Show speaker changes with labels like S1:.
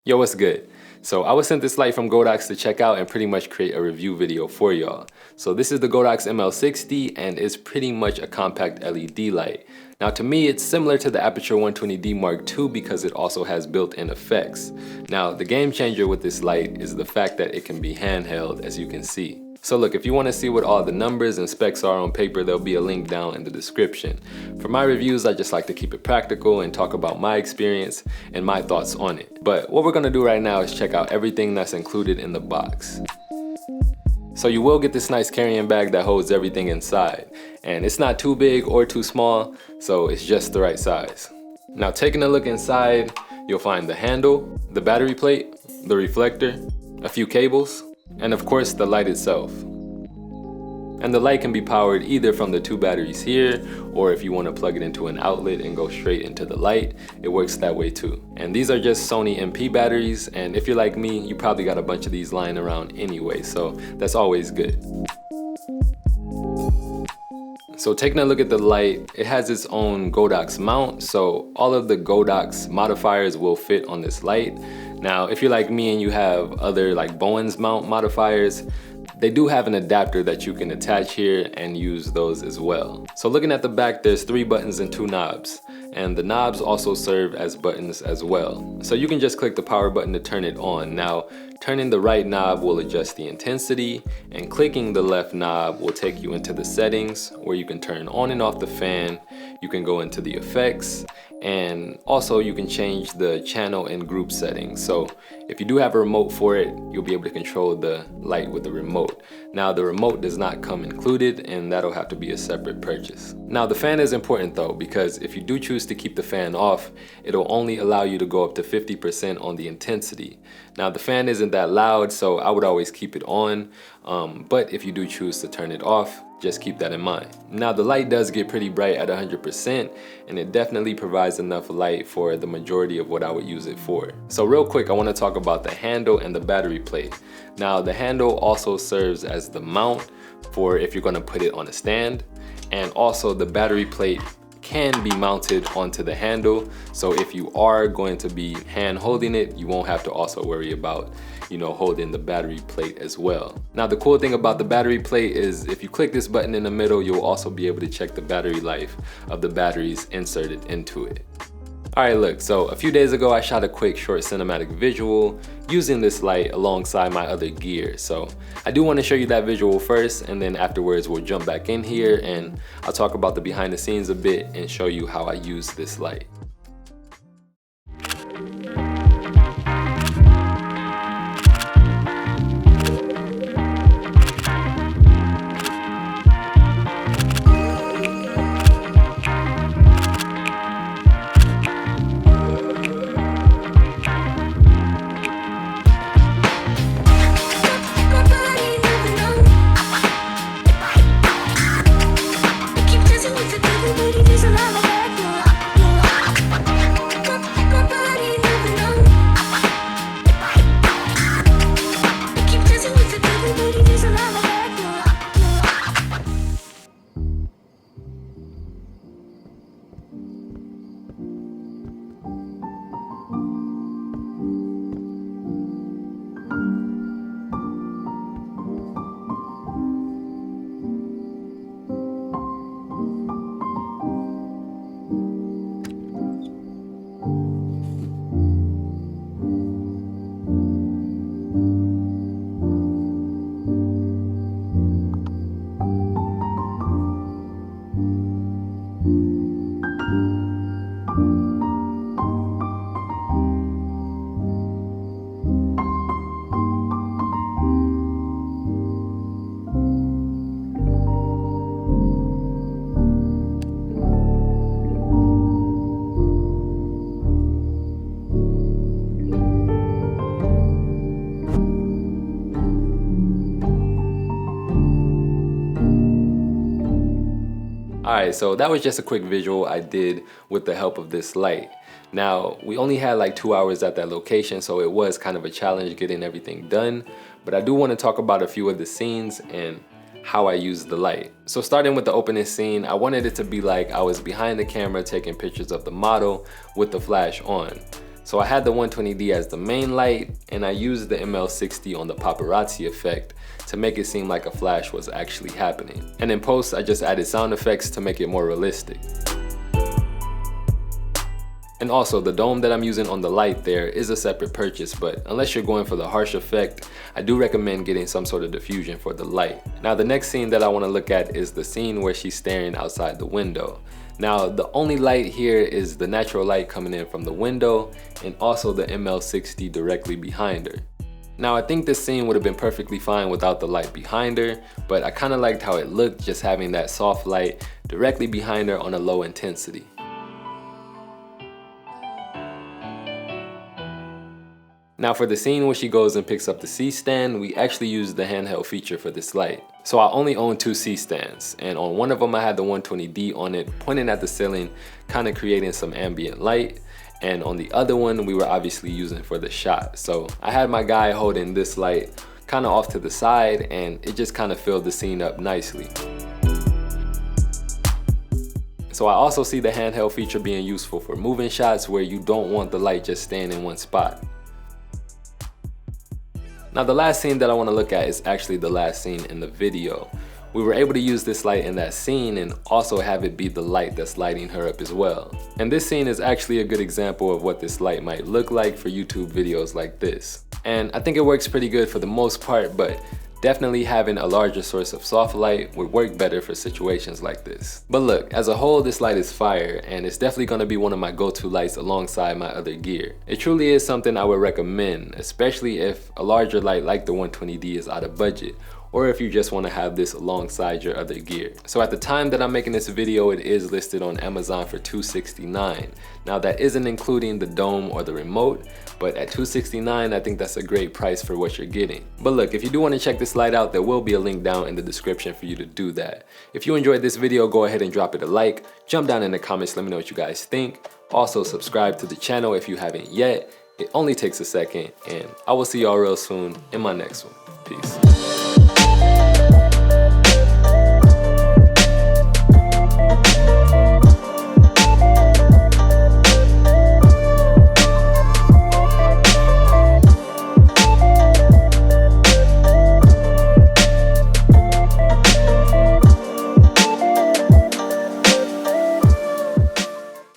S1: Yo, what's good? So I was sent this light from Godox to check out and pretty much create a review video for y'all. So this is the Godox ML60 and it's pretty much a compact LED light. Now to me, it's similar to the Aputure 120D Mark II because it also has built-in effects. Now the game changer with this light is the fact that it can be handheld, as you can see. So look, if you want to see what all the numbers and specs are on paper, there'll be a link down in the description. For my reviews, I just like to keep it practical and talk about my experience and my thoughts on it. But what we're going to do right now is check out everything that's included in the box. So you will get this nice carrying bag that holds everything inside. And it's not too big or too small, so it's just the right size. Now taking a look inside, you'll find the handle, the battery plate, the reflector, a few cables, and of course the light itself. And the light can be powered either from the two batteries here, or if you want to plug it into an outlet and go straight into the light, it works that way too. And these are just Sony MP batteries, and if you're like me, you probably got a bunch of these lying around anyway, so that's always good. So taking a look at the light, it has its own Godox mount, so all of the Godox modifiers will fit on this light. Now, if you're like me and you have other like Bowens mount modifiers, they do have an adapter that you can attach here and use those as well. So looking at the back, there's 3 buttons and 2 knobs. And the knobs also serve as buttons as well. So you can just click the power button to turn it on. Now, turning the right knob will adjust the intensity, and clicking the left knob will take you into the settings where you can turn on and off the fan. You can go into the effects, and also you can change the channel and group settings. So if you do have a remote for it, you'll be able to control the light with the remote. Now the remote does not come included, and that'll have to be a separate purchase. Now the fan is important though, because if you do choose to keep the fan off, it'll only allow you to go up to 50% on the intensity. Now the fan isn't that loud, so I would always keep it on, but if you do choose to turn it off, just keep that in mind. Now the light does get pretty bright at 100%, and it definitely provides enough light for the majority of what I would use it for. So real quick, I want to talk about the handle and the battery plate. Now the handle also serves as the mount for if you're going to put it on a stand, and also the battery plate can be mounted onto the handle, so if you are going to be hand holding it, you won't have to also worry about, holding the battery plate as well. Now the cool thing about the battery plate is if you click this button in the middle, you'll also be able to check the battery life of the batteries inserted into it. Alright, look, so a few days ago I shot a quick short cinematic visual using this light alongside my other gear. So I do want to show you that visual first, and then afterwards we'll jump back in here and I'll talk about the behind the scenes a bit and show you how I use this light. Alright, so that was just a quick visual I did with the help of this light. Now, we only had like 2 hours at that location, so it was kind of a challenge getting everything done. But I do want to talk about a few of the scenes and how I use the light. So starting with the opening scene, I wanted it to be like I was behind the camera taking pictures of the model with the flash on. So I had the 120D as the main light, and I used the ML60 on the paparazzi effect to make it seem like a flash was actually happening. And in post, I just added sound effects to make it more realistic. And also, the dome that I'm using on the light there is a separate purchase, but unless you're going for the harsh effect, I do recommend getting some sort of diffusion for the light. Now, the next scene that I want to look at is the scene where she's staring outside the window. Now, the only light here is the natural light coming in from the window and also the ML60 directly behind her. Now, I think this scene would have been perfectly fine without the light behind her, but I kind of liked how it looked just having that soft light directly behind her on a low intensity. Now for the scene where she goes and picks up the C-stand, we actually used the handheld feature for this light. So I only own 2 C-stands, and on one of them I had the 120D on it, pointing at the ceiling, kind of creating some ambient light. And on the other one, we were obviously using for the shot. So I had my guy holding this light kind of off to the side, and it just kind of filled the scene up nicely. So I also see the handheld feature being useful for moving shots where you don't want the light just staying in one spot. Now the last scene that I want to look at is actually the last scene in the video. We were able to use this light in that scene and also have it be the light that's lighting her up as well. And this scene is actually a good example of what this light might look like for YouTube videos like this. And I think it works pretty good for the most part, but definitely having a larger source of soft light would work better for situations like this. But look, as a whole, this light is fire, and it's definitely going to be one of my go-to lights alongside my other gear. It truly is something I would recommend, especially if a larger light like the 120D is out of budget, or if you just want to have this alongside your other gear. So at the time that I'm making this video, it is listed on Amazon for $269. Now that isn't including the dome or the remote, but at $269, I think that's a great price for what you're getting. But look, if you do want to check this light out, there will be a link down in the description for you to do that. If you enjoyed this video, go ahead and drop it a like, jump down in the comments, let me know what you guys think. Also subscribe to the channel if you haven't yet. It only takes a second, and I will see y'all real soon in my next one. Peace.